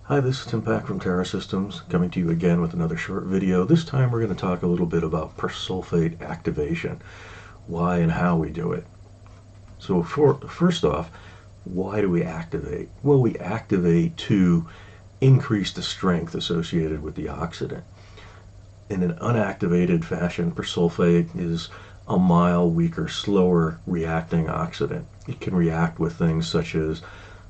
Hi, this is Tim Pack from Terra Systems, coming to you again with another short video. This time we're going to talk a little bit about persulfate activation, why and how we do it. So first off, why do we activate? Well, we activate to increase the strength associated with the oxidant. In an unactivated fashion, persulfate is a mild, weaker, slower reacting oxidant. It can react with things such as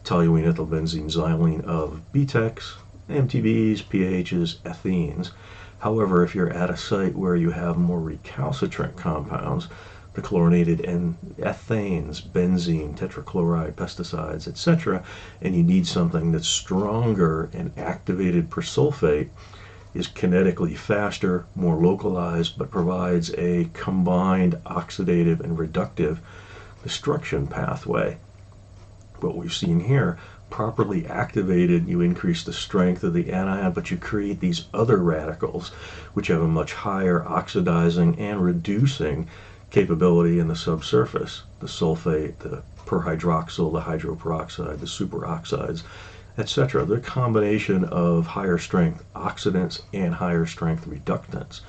toluene ethylbenzene xylene of BTEX, MTBs, PAHs, ethenes. However, if you're at a site where you have more recalcitrant compounds, the chlorinated ethanes, benzene, tetrachloride, pesticides, etc., and you need something that's stronger, and activated persulfate is kinetically faster, more localized, but provides a combined oxidative and reductive destruction pathway. What we've seen here, properly activated, you increase the strength of the anion, but you create these other radicals which have a much higher oxidizing and reducing capability in the subsurface. The sulfate, the perhydroxyl, the hydroperoxide, the superoxides, etc. They're a combination of higher strength oxidants and higher strength reductants.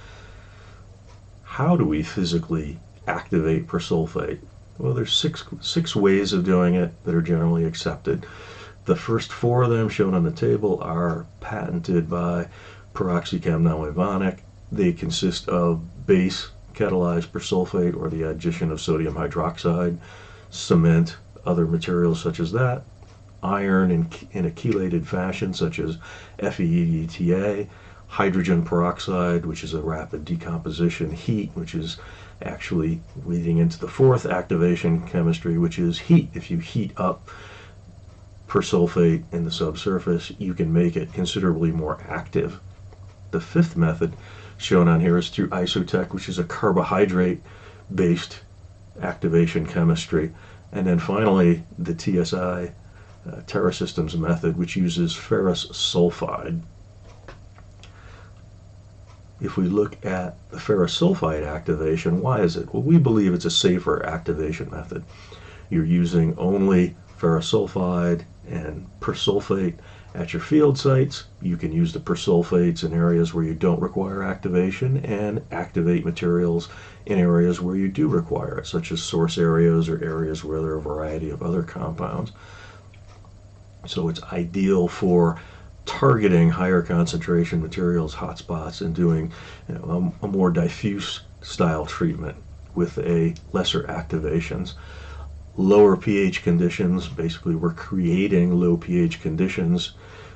How do we physically activate persulfate? Well, there's six ways of doing it that are generally accepted. The first four of them shown on the table are patented by PeroxyChem now Evonik. They consist of base catalyzed persulfate, or the addition of sodium hydroxide, cement, other materials such as that, iron in a chelated fashion such as FeEDTA, hydrogen peroxide, which is a rapid decomposition heat, which is actually leading into the fourth activation chemistry, which is heat. If you heat up persulfate in the subsurface, you can make it considerably more active. The fifth method shown on here is through isotech, which is a carbohydrate-based activation chemistry. And then finally, the TSI Terra Systems method, which uses ferrous sulfide. If we look at the ferrous sulfide activation, why is it? Well, we believe it's a safer activation method. You're using only ferrous sulfide and persulfate at your field sites. You can use the persulfates in areas where you don't require activation, and activate materials in areas where you do require it, such as source areas or areas where there are a variety of other compounds. So it's ideal for targeting higher concentration materials, hotspots, and doing a more diffuse style treatment with a lesser activations. Lower pH conditions, basically we're creating low pH conditions.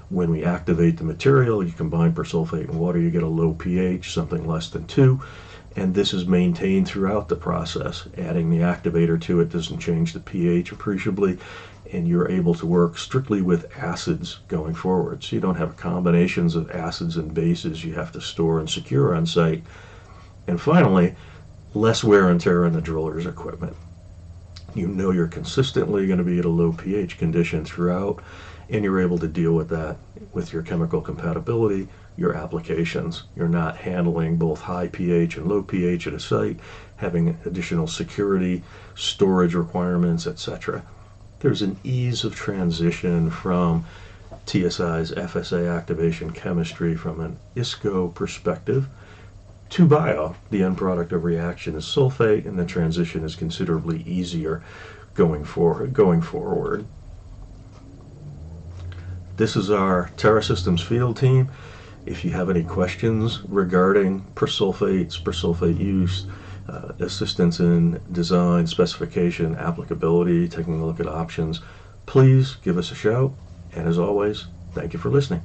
When we activate the material, you combine persulfate and water, you get a low pH, something less than 2, and this is maintained throughout the process. Adding the activator to it doesn't change the pH appreciably, and you're able to work strictly with acids going forward. So you don't have combinations of acids and bases you have to store and secure on site. And finally, less wear and tear on the driller's equipment. You know you're consistently going to be at a low pH condition throughout, and you're able to deal with that with your chemical compatibility, your applications. You're not handling both high pH and low pH at a site, having additional security, storage requirements, etc. There's an ease of transition from TSI's FSA activation chemistry from an ISCO perspective to bio. The end product of reaction is sulfate, and the transition is considerably easier going forward. This is our Terra Systems field team. If you have any questions regarding persulfates, persulfate use, assistance in design, specification, applicability, taking a look at options, please give us a shout. And as always, thank you for listening.